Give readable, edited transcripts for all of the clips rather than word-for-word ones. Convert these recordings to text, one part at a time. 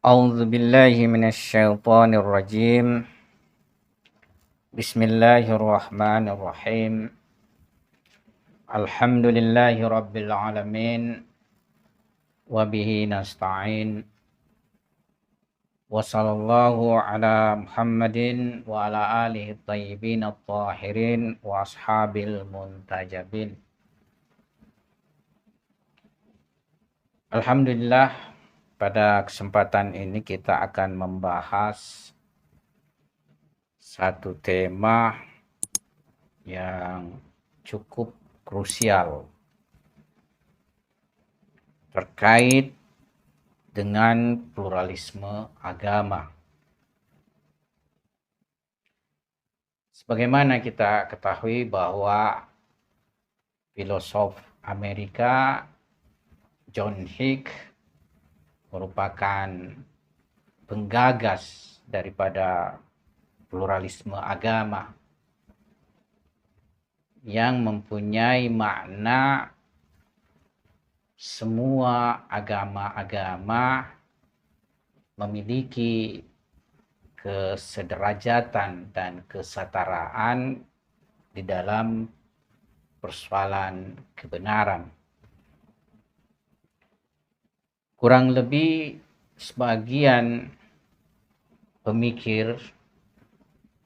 A'udzu billahi minasyaitonir rajim. Bismillahirrahmanirrahim. Alhamdulillahi rabbil alamin wa bihi nasta'in. Wa sallallahu ala Muhammadin wa ala alihi thayyibin at-tahirin wa ashabil muntajabin. Alhamdulillah, pada kesempatan ini kita akan membahas satu tema yang cukup krusial terkait dengan pluralisme agama. Sebagaimana kita ketahui bahwa filosof Amerika John Hicks merupakan penggagas daripada pluralisme agama yang mempunyai makna semua agama-agama memiliki kesederajatan dan kesetaraan di dalam persoalan kebenaran. Kurang lebih sebagian pemikir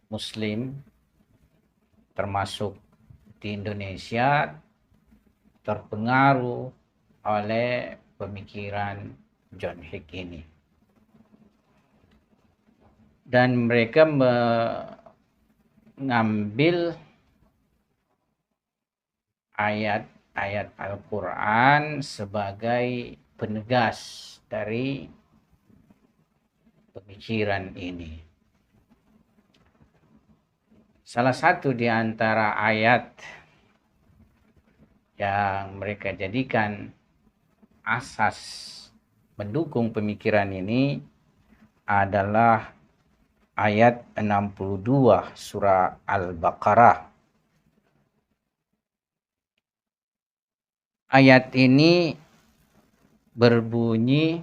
Muslim termasuk di Indonesia terpengaruh oleh pemikiran John Hicks ini. Dan mereka mengambil ayat-ayat Al-Quran sebagai penegas dari pemikiran ini. Salah satu di antara ayat yang mereka jadikan asas mendukung pemikiran ini adalah ayat 62 surah Al-Baqarah. Ayat ini berbunyi,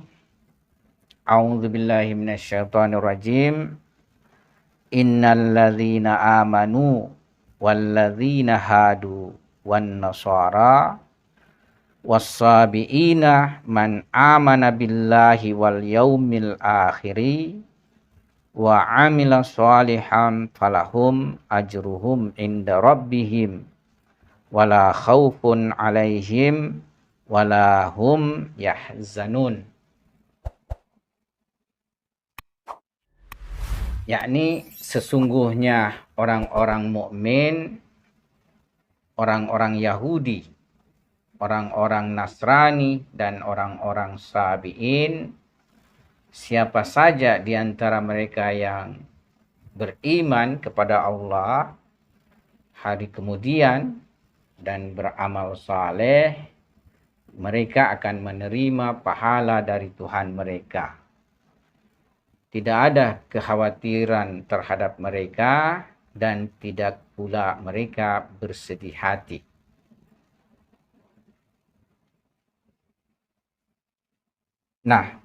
A'udzubillahi minasyaitonirrajim. Innalladzina amanu walladzina hadu wan nasara wassabiina man amana billahi wal yaumil akhiri wa amila sholihan falahum ajruhum inda rabbihim wala khaufun alaihim wala hum yahzanun. Yakni sesungguhnya orang-orang mukmin, orang-orang Yahudi, orang-orang Nasrani dan orang-orang Sabi'in, siapa saja di antara mereka yang beriman kepada Allah hari kemudian dan beramal saleh, mereka akan menerima pahala dari Tuhan mereka. Tidak ada kekhawatiran terhadap mereka dan tidak pula mereka bersedih hati. Nah,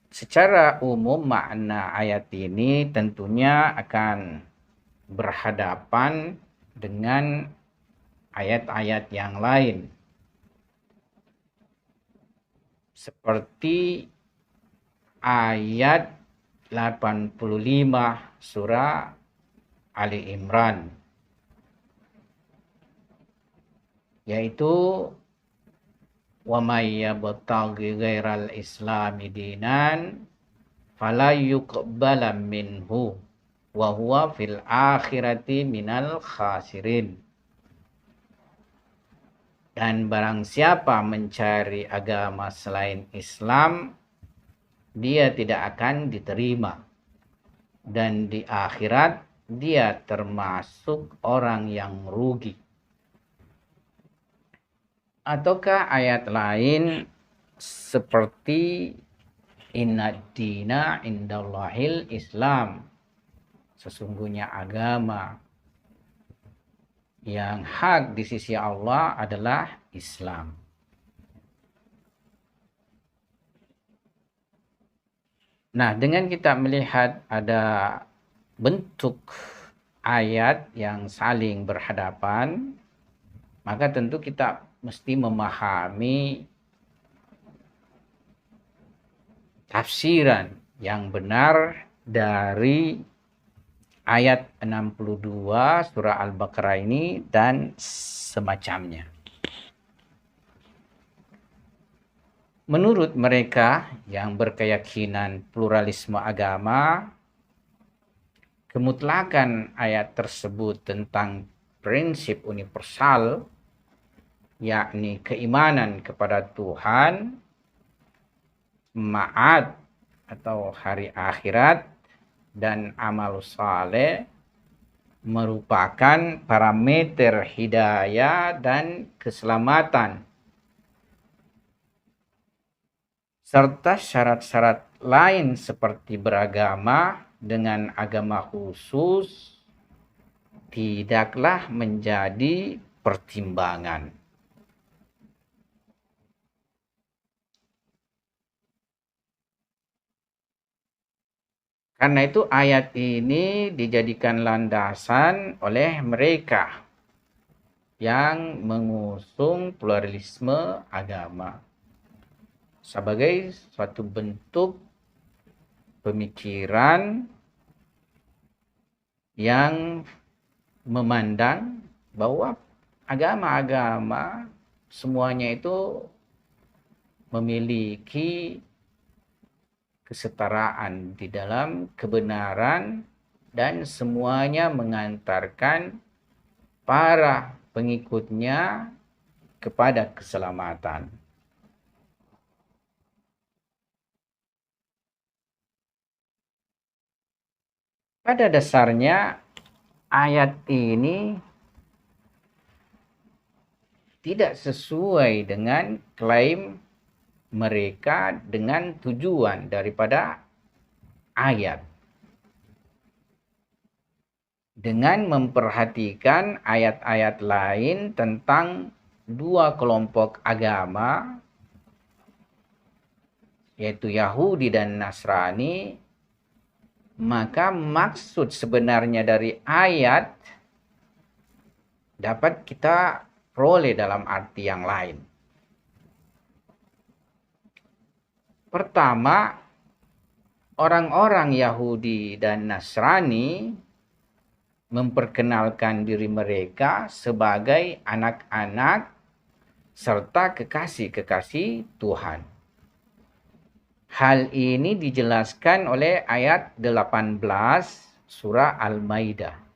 secara umum makna ayat ini tentunya akan berhadapan dengan ayat-ayat yang lain. Seperti ayat 85 surah Ali Imran, yaitu wa may yabtaghi ghairal islami dinan fala yuqbala minhu wa huwa fil akhirati minal khasirin. Dan barang siapa mencari agama selain Islam, dia tidak akan diterima. Dan di akhirat, dia termasuk orang yang rugi. Ataukah ayat lain seperti Inna dina indallahil Islam. Sesungguhnya agama yang hak di sisi Allah adalah Islam. Nah, dengan kita melihat ada bentuk ayat yang saling berhadapan, maka tentu kita mesti memahami tafsiran yang benar dari ayat 62 surah Al-Baqarah ini dan semacamnya. Menurut mereka yang berkeyakinan pluralisme agama, kemutlakan ayat tersebut tentang prinsip universal, yakni keimanan kepada Tuhan, ma'ad atau hari akhirat, dan amal saleh merupakan parameter hidayah dan keselamatan, serta syarat-syarat lain seperti beragama dengan agama khusus tidaklah menjadi pertimbangan. Karena itu ayat ini dijadikan landasan oleh mereka yang mengusung pluralisme agama sebagai suatu bentuk pemikiran yang memandang bahwa agama-agama semuanya itu memiliki kesetaraan di dalam kebenaran dan semuanya mengantarkan para pengikutnya kepada keselamatan. Pada dasarnya ayat ini tidak sesuai dengan klaim mereka dengan tujuan daripada ayat. Dengan memperhatikan ayat-ayat lain tentang dua kelompok agama, yaitu Yahudi dan Nasrani, maka maksud sebenarnya dari ayat dapat kita peroleh dalam arti yang lain. Pertama, orang-orang Yahudi dan Nasrani memperkenalkan diri mereka sebagai anak-anak serta kekasih-kekasih Tuhan. Hal ini dijelaskan oleh ayat 18 surah Al-Maidah.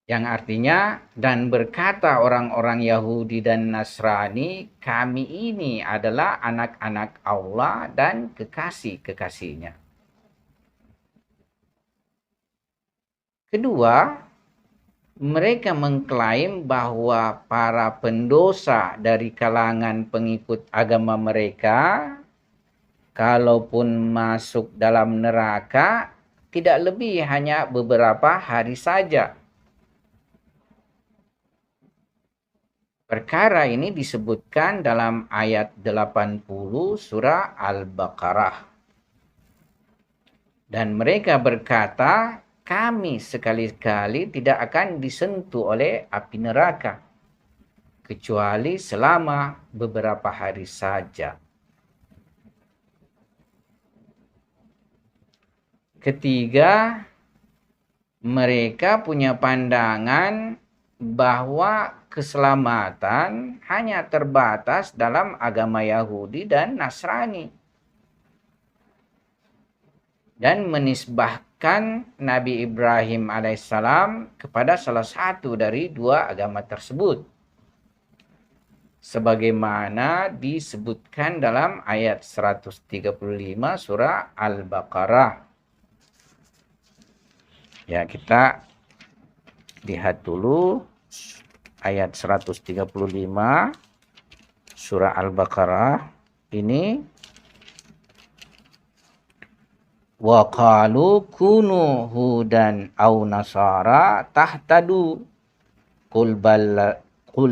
Yang artinya, dan berkata orang-orang Yahudi dan Nasrani, kami ini adalah anak-anak Allah dan kekasih-kekasihnya. Kedua, mereka mengklaim bahwa para pendosa dari kalangan pengikut agama mereka, kalaupun masuk dalam neraka, tidak lebih hanya beberapa hari saja. Perkara ini disebutkan dalam ayat 80 surah Al-Baqarah. Dan mereka berkata, kami sekali-kali tidak akan disentuh oleh api neraka, kecuali selama beberapa hari saja. Ketiga, mereka punya pandangan bahwa keselamatan hanya terbatas dalam agama Yahudi dan Nasrani, dan menisbahkan Nabi Ibrahim alaihissalam kepada salah satu dari dua agama tersebut, sebagaimana disebutkan dalam ayat 135 surah Al-Baqarah. Ya, kita lihat dulu ayat 135 surah Al-Baqarah ini. Wa qalu kunu hudan au nasara tahtadu qul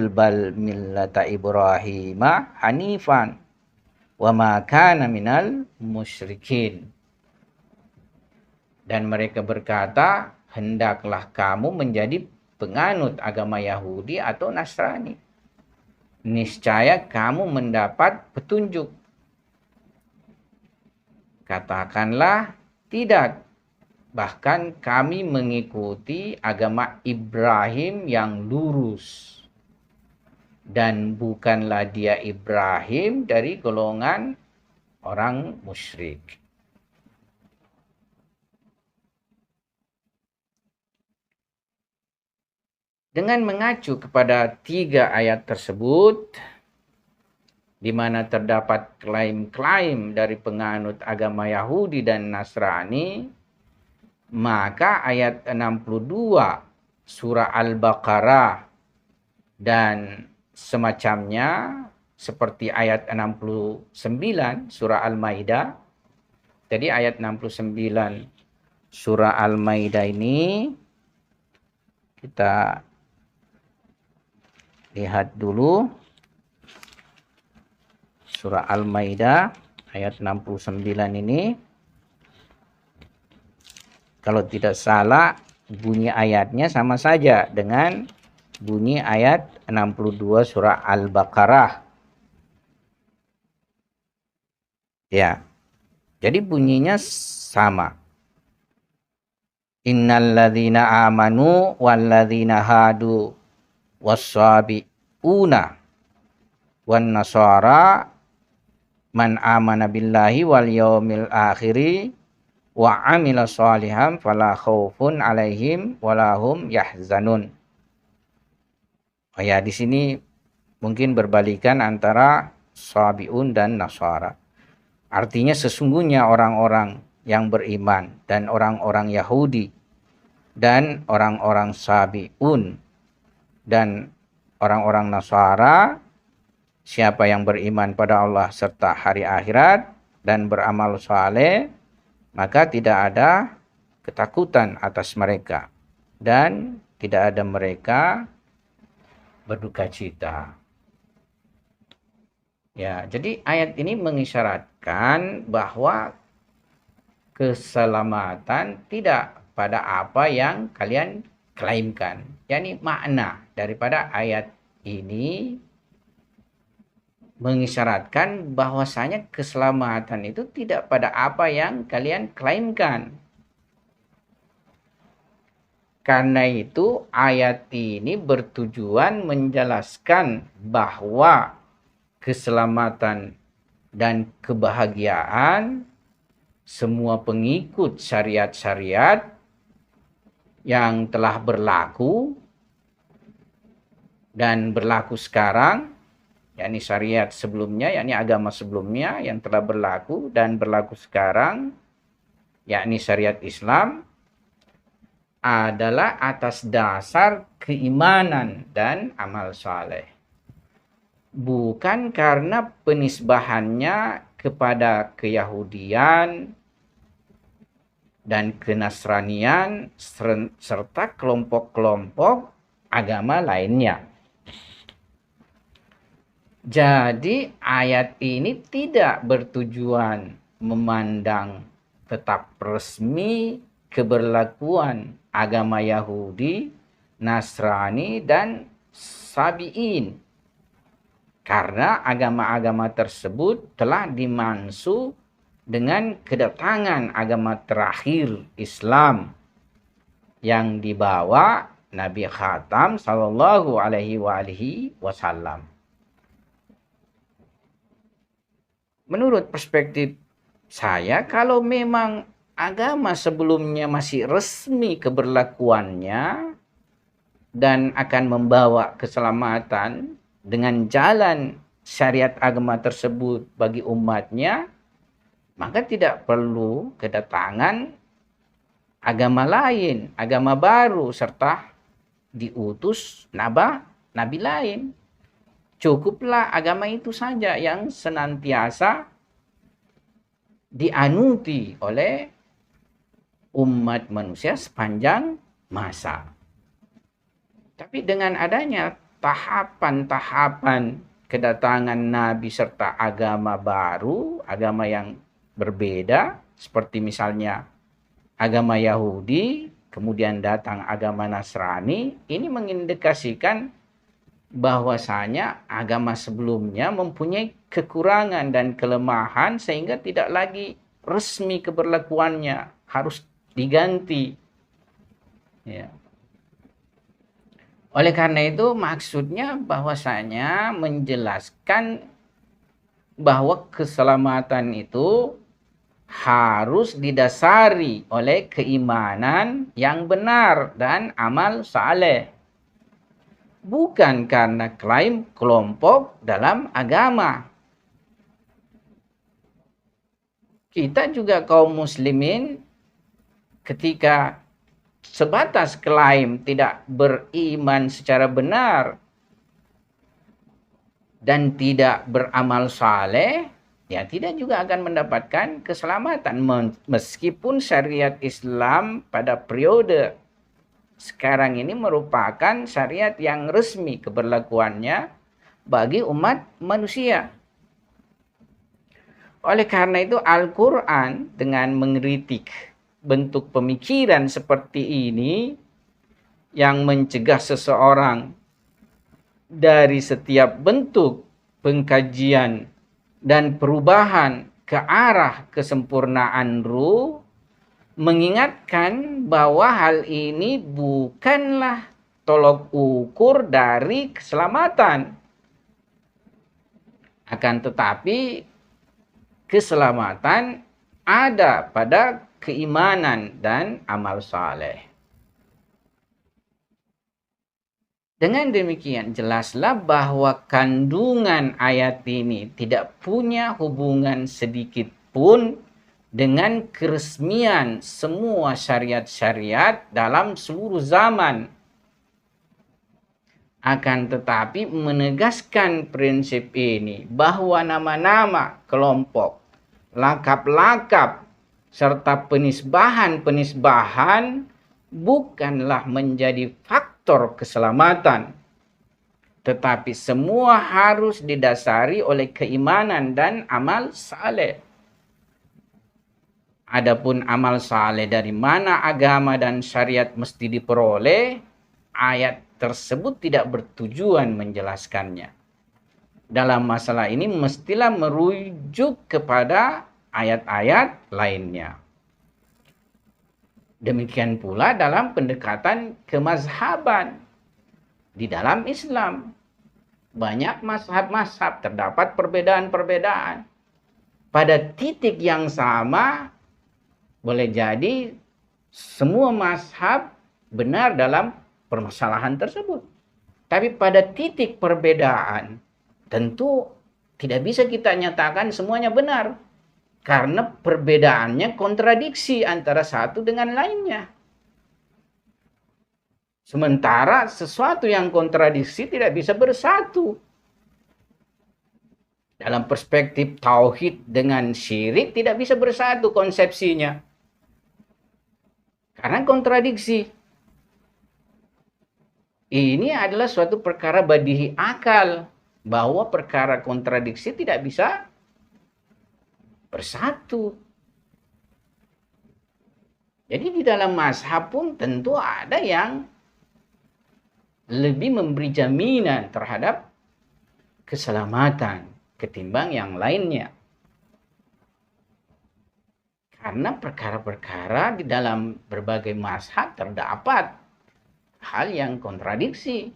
bal millata Ibrahima hanifan wa ma kana minal musyrikin. Dan mereka berkata, hendaklah kamu menjadi penganut agama Yahudi atau Nasrani. Niscaya kamu mendapat petunjuk. Katakanlah, tidak. Bahkan kami mengikuti agama Ibrahim yang lurus. Dan bukanlah dia Ibrahim dari golongan orang musyrik. Dengan mengacu kepada 3 ayat tersebut, di mana terdapat klaim-klaim dari penganut agama Yahudi dan Nasrani, maka ayat 62 surah Al-Baqarah dan semacamnya seperti ayat 69 surah Al-Maidah. Jadi ayat 69 surah Al-Maidah ini kita lihat dulu. Surah Al-Maidah ayat 69 ini, kalau tidak salah bunyi ayatnya sama saja dengan bunyi ayat 62 surah Al-Baqarah. Ya. Jadi bunyinya sama. Innalladzina amanu walladzina hadu wassabiuna wan nasara man amana billahi wal yaumil akhiri wa amila sholihan fala khaufun alaihim walahum yahzanun. Oh ya, di sini mungkin berbalikan antara sabiun dan nasara. Artinya sesungguhnya orang-orang yang beriman dan orang-orang Yahudi dan orang-orang sabiun dan orang-orang Nasara, siapa yang beriman pada Allah serta hari akhirat dan beramal saleh, maka tidak ada ketakutan atas mereka dan tidak ada mereka berduka cita. Ya, jadi ayat ini mengisyaratkan bahwa keselamatan tidak pada apa yang kalian klaimkan. Yani makna daripada ayat ini mengisyaratkan bahwasanya keselamatan itu tidak pada apa yang kalian klaimkan. Karena itu ayat ini bertujuan menjelaskan bahwa keselamatan dan kebahagiaan semua pengikut syariat-syariat yang telah berlaku dan berlaku sekarang, yakni syariat sebelumnya, yakni agama sebelumnya yang telah berlaku dan berlaku sekarang, yakni syariat Islam, adalah atas dasar keimanan dan amal saleh. Bukan karena penisbahannya kepada keyahudian dan kenasranian serta kelompok-kelompok agama lainnya. Jadi ayat ini tidak bertujuan memandang tetap resmi keberlakuan agama Yahudi, Nasrani, dan Sabi'in. Karena agama-agama tersebut telah dimansu dengan kedatangan agama terakhir Islam yang dibawa Nabi Khatam sallallahu alaihi wasallam. Menurut perspektif saya, kalau memang agama sebelumnya masih resmi keberlakuannya dan akan membawa keselamatan dengan jalan syariat agama tersebut bagi umatnya, maka tidak perlu kedatangan agama lain, agama baru, serta diutus nabi lain. Cukuplah agama itu saja yang senantiasa dianuti oleh umat manusia sepanjang masa. Tapi dengan adanya tahapan-tahapan kedatangan Nabi serta agama baru, agama yang berbeda, seperti misalnya agama Yahudi, kemudian datang agama Nasrani, ini mengindikasikan bahwasanya agama sebelumnya mempunyai kekurangan dan kelemahan sehingga tidak lagi resmi keberlakuannya, harus diganti. Ya. Oleh karena itu maksudnya bahwasanya menjelaskan bahwa keselamatan itu harus didasari oleh keimanan yang benar dan amal saleh. Bukan karena klaim kelompok dalam agama. Kita juga kaum muslimin ketika sebatas klaim tidak beriman secara benar dan tidak beramal saleh, ya tidak juga akan mendapatkan keselamatan. Meskipun syariat Islam pada periode sekarang ini merupakan syariat yang resmi keberlakuannya bagi umat manusia. Oleh karena itu Al-Quran dengan mengkritik bentuk pemikiran seperti ini yang mencegah seseorang dari setiap bentuk pengkajian dan perubahan ke arah kesempurnaan ruh, mengingatkan bahwa hal ini bukanlah tolok ukur dari keselamatan. Akan tetapi keselamatan ada pada keimanan dan amal saleh. Dengan demikian jelaslah bahwa kandungan ayat ini tidak punya hubungan sedikit pun dengan keresmian semua syariat-syariat dalam seluruh zaman. Akan tetapi menegaskan prinsip ini bahwa nama-nama kelompok, lakap-lakap, serta penisbahan-penisbahan bukanlah menjadi faktor keselamatan. Tetapi semua harus didasari oleh keimanan dan amal saleh. Adapun amal saleh dari mana agama dan syariat mesti diperoleh, ayat tersebut tidak bertujuan menjelaskannya. Dalam masalah ini mestilah merujuk kepada ayat-ayat lainnya. Demikian pula dalam pendekatan kemazhaban di dalam Islam. Banyak mazhab-mazhab, terdapat perbedaan-perbedaan. Pada titik yang sama, boleh jadi semua mazhab benar dalam permasalahan tersebut. Tapi pada titik perbedaan, tentu tidak bisa kita nyatakan semuanya benar. Karena perbedaannya kontradiksi antara satu dengan lainnya. Sementara sesuatu yang kontradiksi tidak bisa bersatu. Dalam perspektif tauhid dengan syirik tidak bisa bersatu konsepsinya. Karena kontradiksi. Ini adalah suatu perkara badihi akal. Bahwa perkara kontradiksi tidak bisa bersatu. Jadi di dalam mazhab pun tentu ada yang lebih memberi jaminan terhadap keselamatan ketimbang yang lainnya. Karena perkara-perkara di dalam berbagai mazhab terdapat hal yang kontradiksi.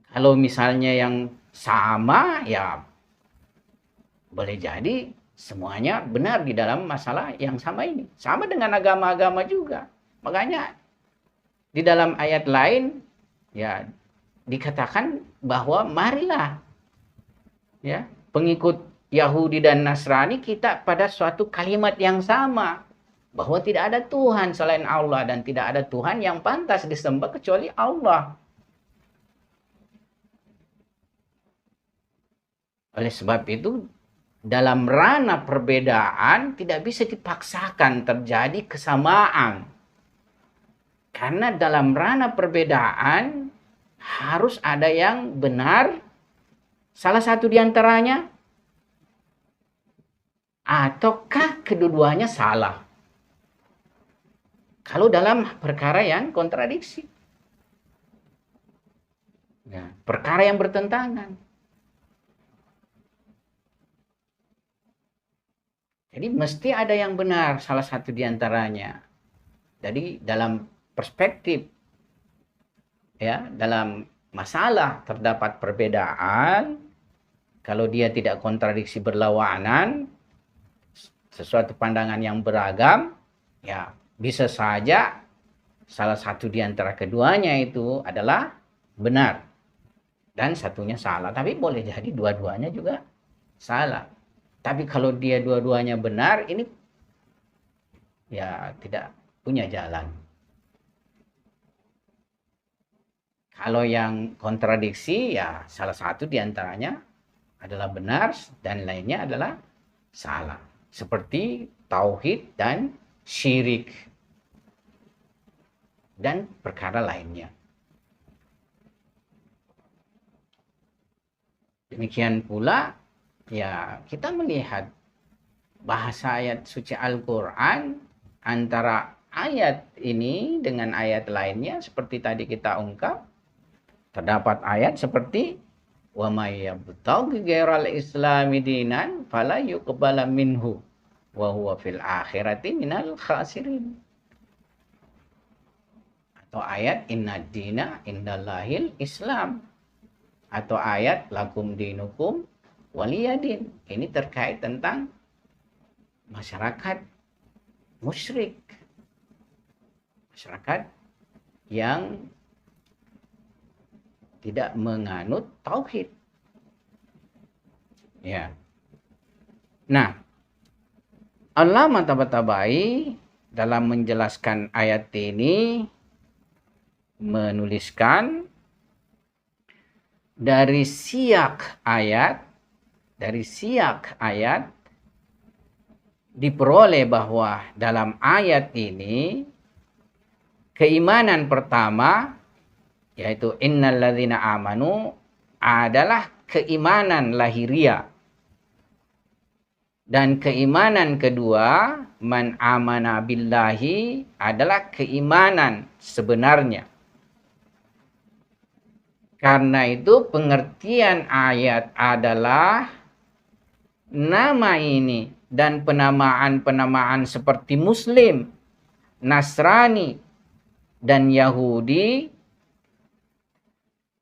Kalau misalnya yang sama, ya boleh jadi semuanya benar di dalam masalah yang sama ini. Sama dengan agama-agama juga. Makanya di dalam ayat lain ya dikatakan bahwa marilah ya pengikut Yahudi dan Nasrani kita pada suatu kalimat yang sama. Bahwa tidak ada Tuhan selain Allah dan tidak ada Tuhan yang pantas disembah kecuali Allah. Oleh sebab itu dalam ranah perbedaan tidak bisa dipaksakan terjadi kesamaan. Karena dalam ranah perbedaan harus ada yang benar, salah satu di antaranya, ataukah kedua-duanya salah? Kalau dalam perkara yang kontradiksi, ya, perkara yang bertentangan. Jadi mesti ada yang benar, salah satu di antaranya. Jadi dalam perspektif, ya, dalam masalah terdapat perbedaan, kalau dia tidak kontradiksi berlawanan, sesuatu pandangan yang beragam, ya bisa saja salah satu di antara keduanya itu adalah benar dan satunya salah. Tapi boleh jadi dua-duanya juga salah. Tapi kalau dia dua-duanya benar, ini ya tidak punya jalan. Kalau yang kontradiksi, ya salah satu di antaranya adalah benar dan lainnya adalah salah. Seperti tauhid dan syirik dan perkara lainnya. Demikian pula, ya kita melihat bahasa ayat suci Al-Quran, antara ayat ini dengan ayat lainnya seperti tadi kita ungkap, terdapat ayat seperti wa may yabtaghi ghairal islami dinan fala yuqbala minhu wa huwa fil akhirati minal khasirin. Atau ayat inna dina indallahil Islam, atau ayat lakum dinukum waliyadin. Ini terkait tentang masyarakat musyrik, masyarakat yang tidak menganut tauhid. Ya. Nah, Allama Tabatabai dalam menjelaskan ayat ini menuliskan dari siyak ayat diperoleh bahwa dalam ayat ini keimanan pertama, yaitu innalladzina amanu, adalah keimanan lahiriah, dan keimanan kedua man amana billahi adalah keimanan sebenarnya. Karena itu pengertian ayat adalah nama ini dan penamaan-penamaan seperti Muslim, Nasrani, dan Yahudi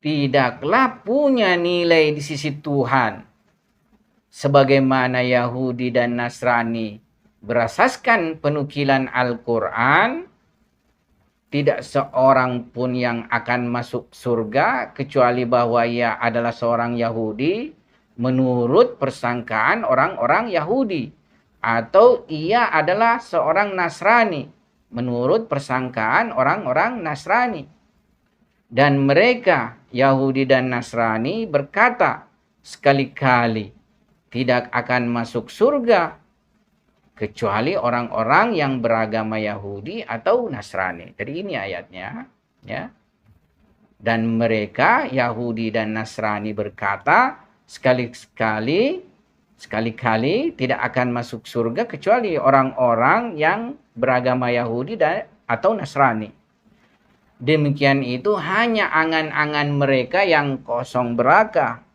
tidaklah punya nilai di sisi Tuhan. Sebagaimana Yahudi dan Nasrani berasaskan penukilan Al-Quran, tidak seorang pun yang akan masuk surga kecuali bahwa ia adalah seorang Yahudi menurut persangkaan orang-orang Yahudi, atau ia adalah seorang Nasrani menurut persangkaan orang-orang Nasrani. Dan mereka, Yahudi dan Nasrani, berkata sekali-kali tidak akan masuk surga kecuali orang-orang yang beragama Yahudi atau Nasrani. Jadi ini ayatnya, ya. Dan mereka, Yahudi dan Nasrani, berkata sekali-kali tidak akan masuk surga kecuali orang-orang yang beragama Yahudi dan atau Nasrani. Demikian itu hanya angan-angan mereka yang kosong belaka.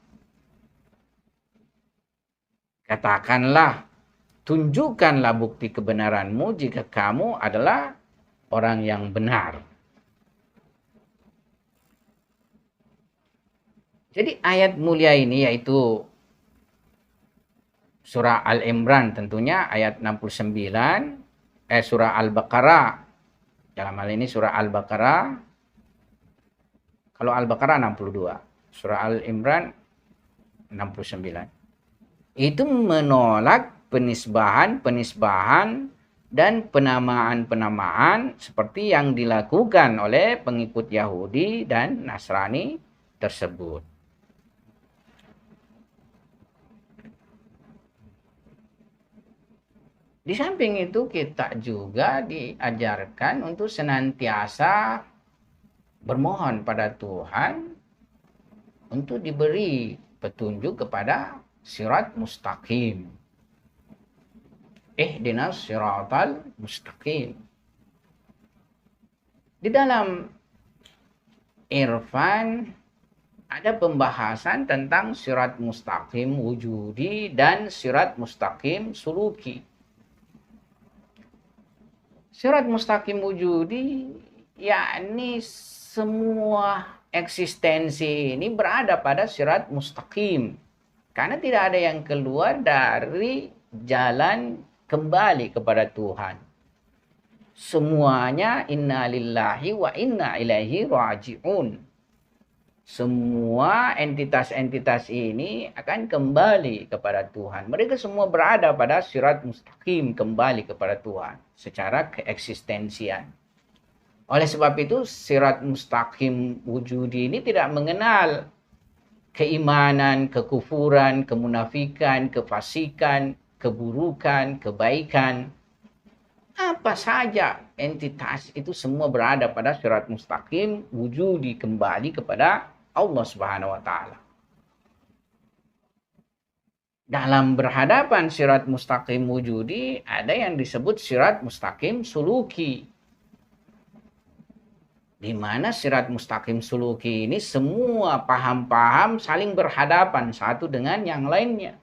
Katakanlah, tunjukkanlah bukti kebenaranmu jika kamu adalah orang yang benar. Jadi ayat mulia ini yaitu surah Al-Imran, tentunya ayat 69, surah Al-Baqarah. Dalam hal ini surah Al-Baqarah. Kalau Al-Baqarah 62, surah Al-Imran 69. Itu menolak penisbahan dan penamaan seperti yang dilakukan oleh pengikut Yahudi dan Nasrani tersebut. Di samping itu kita juga diajarkan untuk senantiasa bermohon pada Tuhan untuk diberi petunjuk kepada sirat mustaqim. Ihdinas siratal mustaqim. Di dalam irfan ada pembahasan tentang sirat mustaqim wujudi dan sirat mustaqim suluki. Sirat mustaqim wujudi yakni semua eksistensi ini berada pada sirat mustaqim. Karena tidak ada yang keluar dari jalan kembali kepada Tuhan. Semuanya inna lillahi wa inna ilaihi raji'un. Semua entitas-entitas ini akan kembali kepada Tuhan. Mereka semua berada pada sirat mustaqim, kembali kepada Tuhan secara keeksistensian. Oleh sebab itu, sirat mustaqim wujudi ini tidak mengenal keimanan, kekufuran, kemunafikan, kefasikan, keburukan, kebaikan. Apa saja entitas itu semua berada pada sirat mustaqim wujudi, kembali kepada Allah Subhanahu wa taala. Dalam berhadapan sirat mustaqim wujudi ada yang disebut sirat mustaqim suluki. Di mana sirat mustaqim suluki ini semua paham-paham saling berhadapan satu dengan yang lainnya.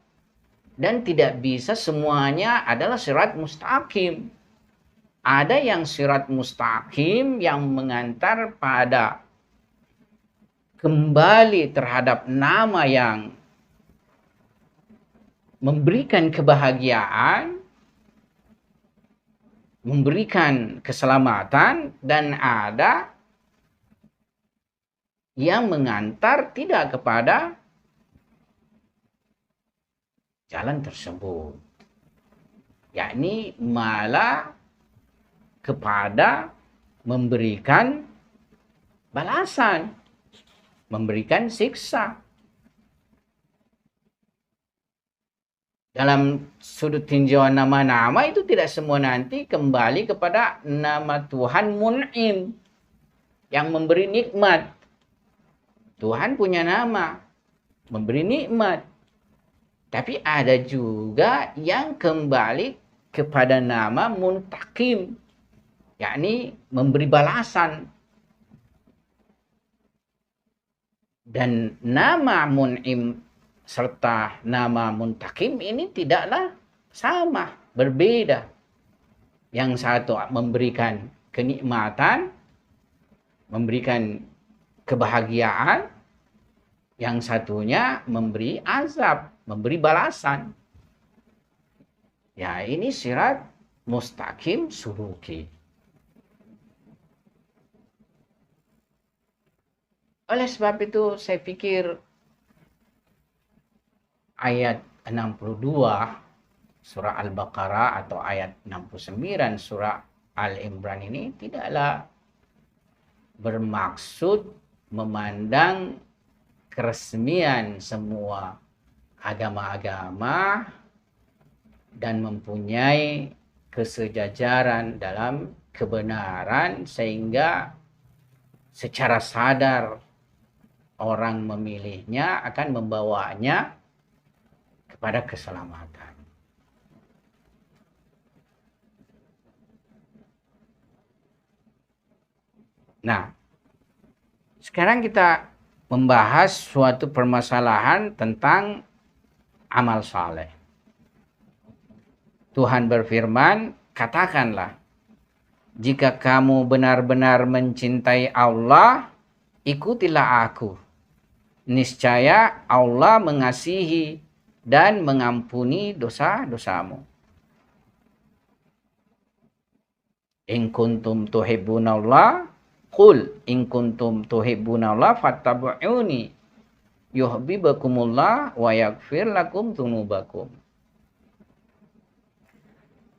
Dan tidak bisa semuanya adalah sirat mustaqim. Ada yang sirat mustaqim yang mengantar pada kembali terhadap nama yang memberikan kebahagiaan, memberikan keselamatan, dan ada yang mengantar tidak kepada jalan tersebut, yakni malah kepada memberikan balasan, memberikan siksa. Dalam sudut tinjauan nama-nama itu tidak semua nanti kembali kepada nama Tuhan Mun'im yang memberi nikmat. Tuhan punya nama, memberi nikmat. Tapi ada juga yang kembali kepada nama Muntakim, yakni memberi balasan. Dan nama Mun'im serta nama Muntakim ini tidaklah sama, berbeda. Yang satu memberikan kenikmatan, memberikan kebahagiaan, yang satunya memberi azab, memberi balasan. Ya, ini sirat mustaqim suluki. Oleh sebab itu saya pikir ayat 62 surah Al-Baqarah atau ayat 69 surah Al-Imran ini tidaklah bermaksud memandang keresmian semua agama-agama dan mempunyai kesejajaran dalam kebenaran sehingga secara sadar orang memilihnya akan membawanya kepada keselamatan. Nah, sekarang kita membahas suatu permasalahan tentang amal saleh. Tuhan berfirman, katakanlah, jika kamu benar-benar mencintai Allah, ikutilah aku. Niscaya Allah mengasihi dan mengampuni dosa-dosamu. In kuntum tuhibbunallah, qul in kuntum tuhibbunallah fattabi'uni yuhibbukumullah wa yaghfir lakum dzunubakum.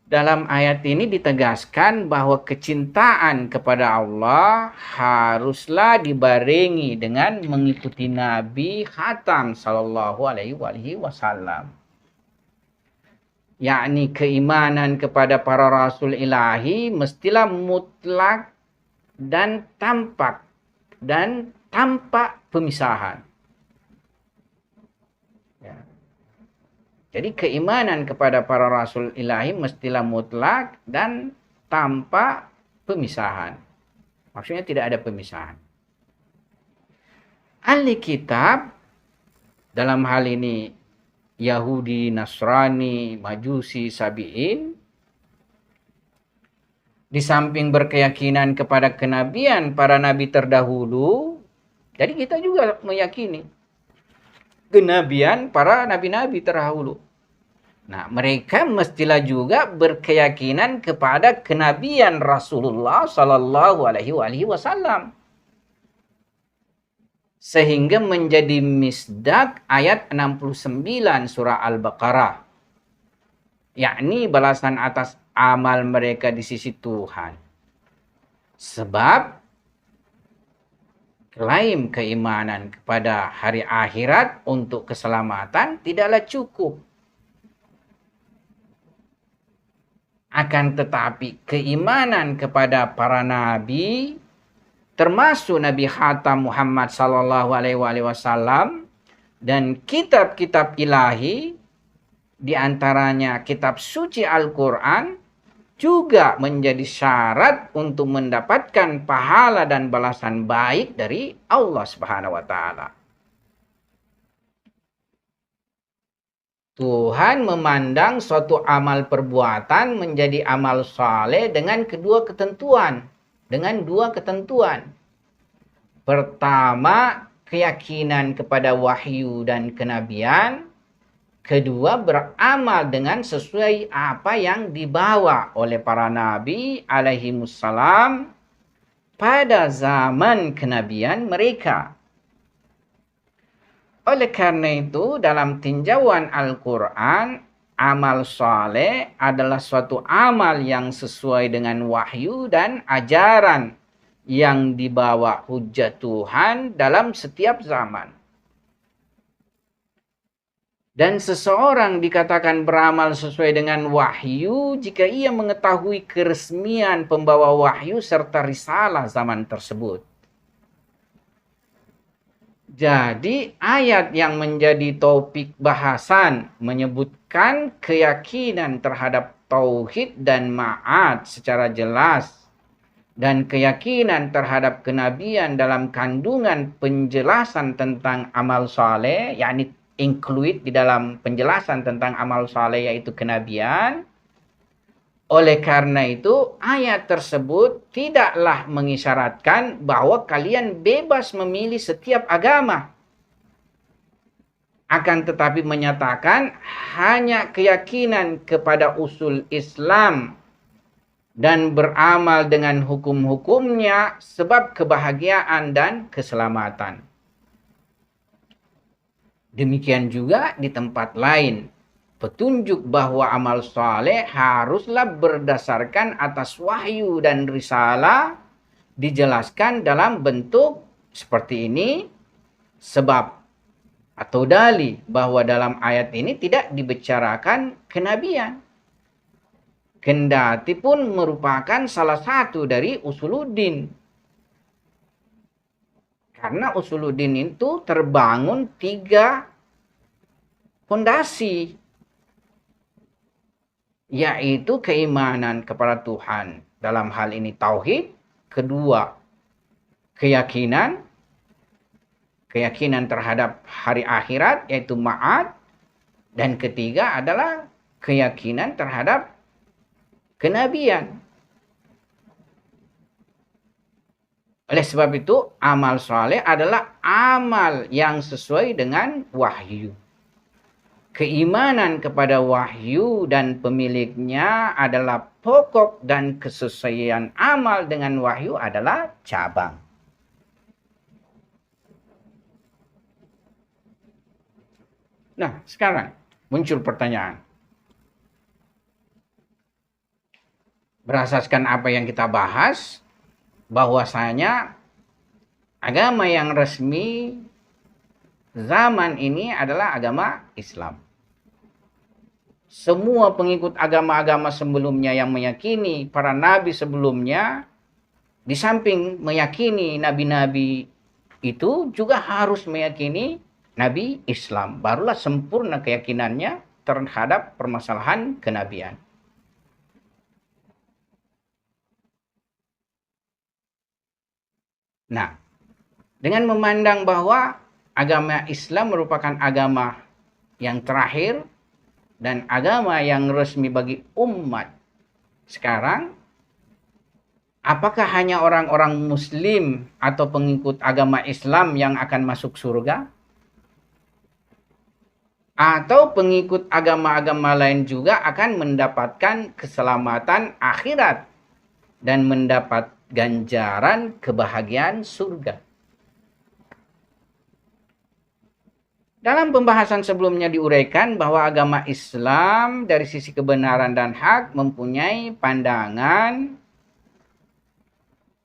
Dalam ayat ini ditegaskan bahwa kecintaan kepada Allah haruslah dibarengi dengan mengikuti Nabi Khatam sallallahu alaihi wasallam. Yakni keimanan kepada para rasul ilahi mestilah mutlak dan tampak dan tanpa pemisahan. Jadi keimanan kepada para rasul ilahi mestilah mutlak dan tanpa pemisahan. Maksudnya tidak ada pemisahan. Ahli kitab dalam hal ini Yahudi, Nasrani, Majusi, Sabi'in, di samping berkeyakinan kepada kenabian para nabi terdahulu, jadi kita juga meyakini kenabian para nabi-nabi terdahulu. Nah, mereka mestilah juga berkeyakinan kepada kenabian Rasulullah Sallallahu Alaihi Wasallam. Sehingga menjadi misdak ayat 69 surah Al-Baqarah. Yakni balasan atas amal mereka di sisi Tuhan. Sebab klaim keimanan kepada hari akhirat untuk keselamatan tidaklah cukup. Akan tetapi keimanan kepada para nabi, termasuk Nabi Khatam Muhammad sallallahu alaihi wasallam dan kitab-kitab ilahi, di antaranya kitab suci Al-Qur'an, juga menjadi syarat untuk mendapatkan pahala dan balasan baik dari Allah Subhanahu wa taala. Tuhan memandang suatu amal perbuatan menjadi amal saleh dengan dua ketentuan. Pertama, keyakinan kepada wahyu dan kenabian. Kedua, beramal dengan sesuai apa yang dibawa oleh para nabi alaihimussalam pada zaman kenabian mereka. Oleh karena itu, dalam tinjauan Al-Quran, amal saleh adalah suatu amal yang sesuai dengan wahyu dan ajaran yang dibawa hujah Tuhan dalam setiap zaman. Dan seseorang dikatakan beramal sesuai dengan wahyu jika ia mengetahui keresmian pembawa wahyu serta risalah zaman tersebut. Jadi ayat yang menjadi topik bahasan menyebutkan keyakinan terhadap tauhid dan ma'ad secara jelas. Dan keyakinan terhadap kenabian dalam kandungan penjelasan tentang amal saleh, yakni include di dalam penjelasan tentang amal saleh yaitu kenabian. Oleh karena itu, ayat tersebut tidaklah mengisyaratkan bahwa kalian bebas memilih setiap agama. Akan tetapi menyatakan hanya keyakinan kepada usul Islam dan beramal dengan hukum-hukumnya sebab kebahagiaan dan keselamatan. Demikian juga di tempat lain, petunjuk bahwa amal saleh haruslah berdasarkan atas wahyu dan risalah dijelaskan dalam bentuk seperti ini, sebab atau dalil bahwa dalam ayat ini tidak dibicarakan kenabian. Kendati pun merupakan salah satu dari usuluddin. Karena usuluddin itu terbangun 3 fondasi, yaitu keimanan kepada Tuhan, dalam hal ini tauhid. Kedua, keyakinan terhadap hari akhirat, yaitu ma'ad. Dan ketiga adalah keyakinan terhadap kenabian. Oleh sebab itu, amal saleh adalah amal yang sesuai dengan wahyu. Keimanan kepada wahyu dan pemiliknya adalah pokok dan kesesuaian amal dengan wahyu adalah cabang. Nah, sekarang muncul pertanyaan. Berdasarkan apa yang kita bahas, bahwasanya agama yang resmi zaman ini adalah agama Islam. Semua pengikut agama-agama sebelumnya yang meyakini para nabi sebelumnya, di samping meyakini nabi-nabi itu juga harus meyakini nabi Islam. Barulah sempurna keyakinannya terhadap permasalahan kenabian. Nah, dengan memandang bahwa agama Islam merupakan agama yang terakhir dan agama yang resmi bagi umat sekarang, apakah hanya orang-orang Muslim atau pengikut agama Islam yang akan masuk surga? Atau pengikut agama-agama lain juga akan mendapatkan keselamatan akhirat dan mendapat ganjaran kebahagiaan surga? Dalam pembahasan sebelumnya diuraikan bahwa agama Islam dari sisi kebenaran dan hak mempunyai pandangan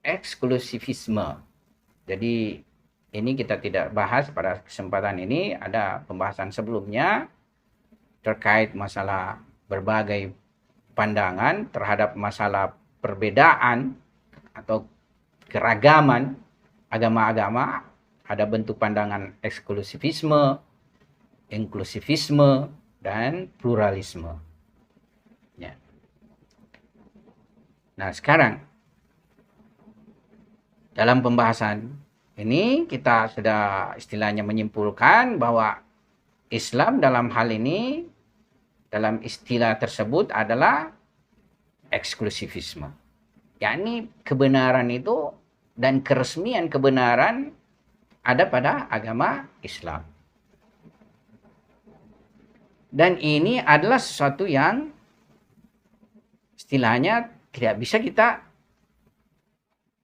eksklusivisme. Jadi ini kita tidak bahas pada kesempatan ini, ada pembahasan sebelumnya terkait masalah berbagai pandangan terhadap masalah perbedaan atau keragaman agama-agama. Ada bentuk pandangan eksklusivisme, inklusivisme, dan pluralisme. Ya. Nah, sekarang dalam pembahasan ini kita sudah istilahnya menyimpulkan bahwa Islam dalam hal ini, dalam istilah tersebut adalah eksklusivisme. Yakni kebenaran itu dan keresmian kebenaran ada pada agama Islam. Dan ini adalah sesuatu yang istilahnya tidak bisa kita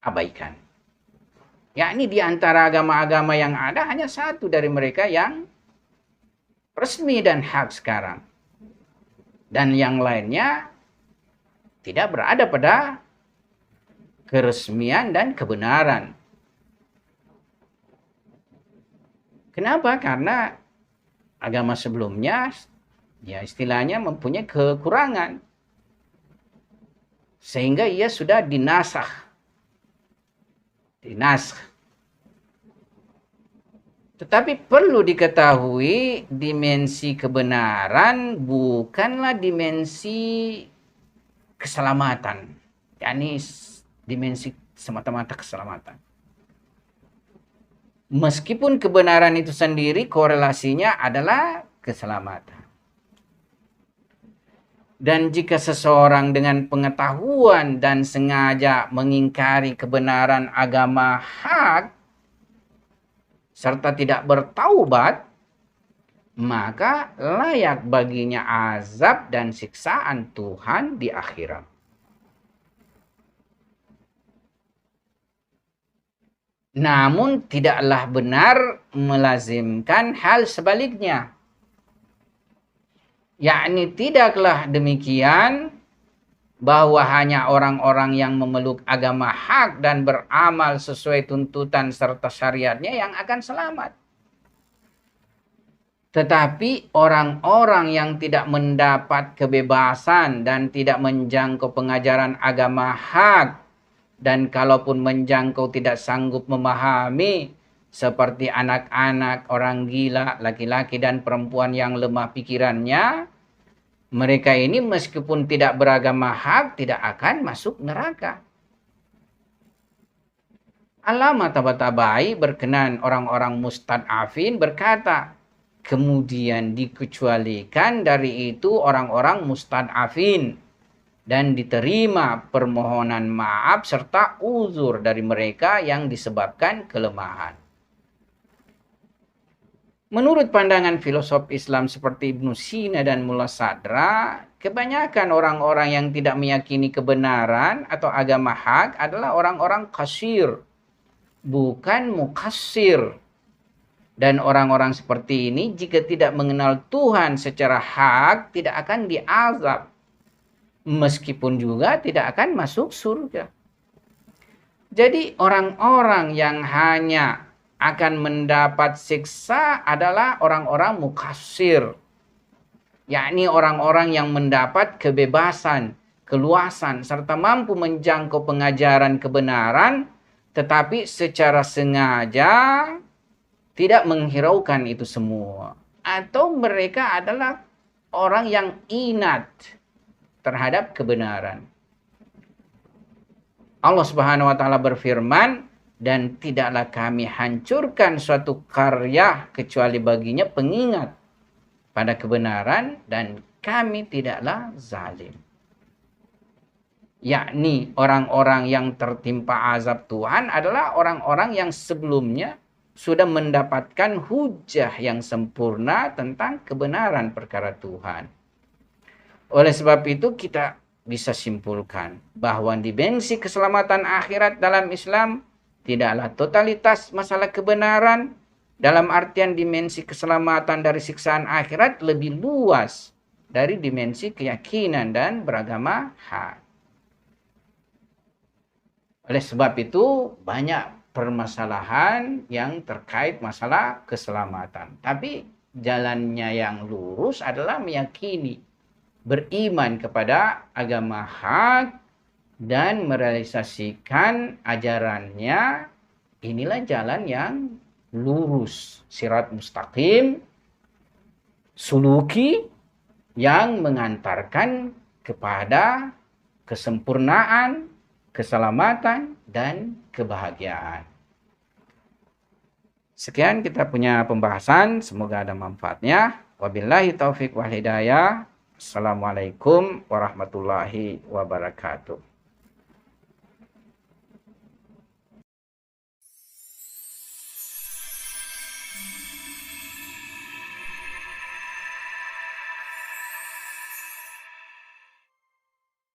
abaikan. Yakni di antara agama-agama yang ada hanya satu dari mereka yang resmi dan hak sekarang. Dan yang lainnya tidak berada pada keresmian dan kebenaran. Kenapa? Karena agama sebelumnya ya istilahnya mempunyai kekurangan. Sehingga ia sudah dinasakh. Tetapi perlu diketahui dimensi kebenaran bukanlah dimensi keselamatan. Yakni dimensi semata-mata keselamatan. Meskipun kebenaran itu sendiri korelasinya adalah keselamatan. Dan jika seseorang dengan pengetahuan dan sengaja mengingkari kebenaran agama hak serta tidak bertaubat, maka layak baginya azab dan siksaan Tuhan di akhirat. Namun tidaklah benar melazimkan hal sebaliknya. Yakni tidaklah demikian bahwa hanya orang-orang yang memeluk agama hak dan beramal sesuai tuntutan serta syariatnya yang akan selamat. Tetapi orang-orang yang tidak mendapat kebebasan dan tidak menjangkau pengajaran agama hak, dan kalaupun menjangkau tidak sanggup memahami, seperti anak-anak, orang gila, laki-laki dan perempuan yang lemah pikirannya, mereka ini meskipun tidak beragama hak tidak akan masuk neraka. Allama Tabatabai berkenan orang-orang mustad'afin berkata, kemudian dikecualikan dari itu orang-orang mustad'afin dan diterima permohonan maaf serta uzur dari mereka yang disebabkan kelemahan. Menurut pandangan filosof Islam seperti Ibnu Sina dan Mullah Sadra, kebanyakan orang-orang yang tidak meyakini kebenaran atau agama hak adalah orang-orang qasir, bukan muqassir. Dan orang-orang seperti ini jika tidak mengenal Tuhan secara hak tidak akan diazab. Meskipun juga tidak akan masuk surga. Jadi orang-orang yang hanya akan mendapat siksa adalah orang-orang muqassir. Yakni orang-orang yang mendapat kebebasan, keluasan, serta mampu menjangkau pengajaran kebenaran, tetapi secara sengaja tidak menghiraukan itu semua. Atau mereka adalah orang yang inat terhadap kebenaran. Allah Subhanahu wa taala berfirman, dan tidaklah kami hancurkan suatu karya kecuali baginya pengingat pada kebenaran, dan kami tidaklah zalim. Yakni orang-orang yang tertimpa azab Tuhan adalah orang-orang yang sebelumnya sudah mendapatkan hujah yang sempurna tentang kebenaran perkara Tuhan. Oleh sebab itu kita bisa simpulkan bahwa dimensi keselamatan akhirat dalam Islam tidaklah totalitas masalah kebenaran, dalam artian dimensi keselamatan dari siksaan akhirat lebih luas dari dimensi keyakinan dan beragama hak. Oleh sebab itu banyak permasalahan yang terkait masalah keselamatan. Tapi jalannya yang lurus adalah meyakini, beriman kepada agama hak dan merealisasikan ajarannya. Inilah jalan yang lurus, sirat mustaqim, suluki yang mengantarkan kepada kesempurnaan, keselamatan, dan kebahagiaan. Sekian kita punya pembahasan, semoga ada manfaatnya. Wabillahi taufik wal hidayah. Assalamualaikum warahmatullahi wabarakatuh.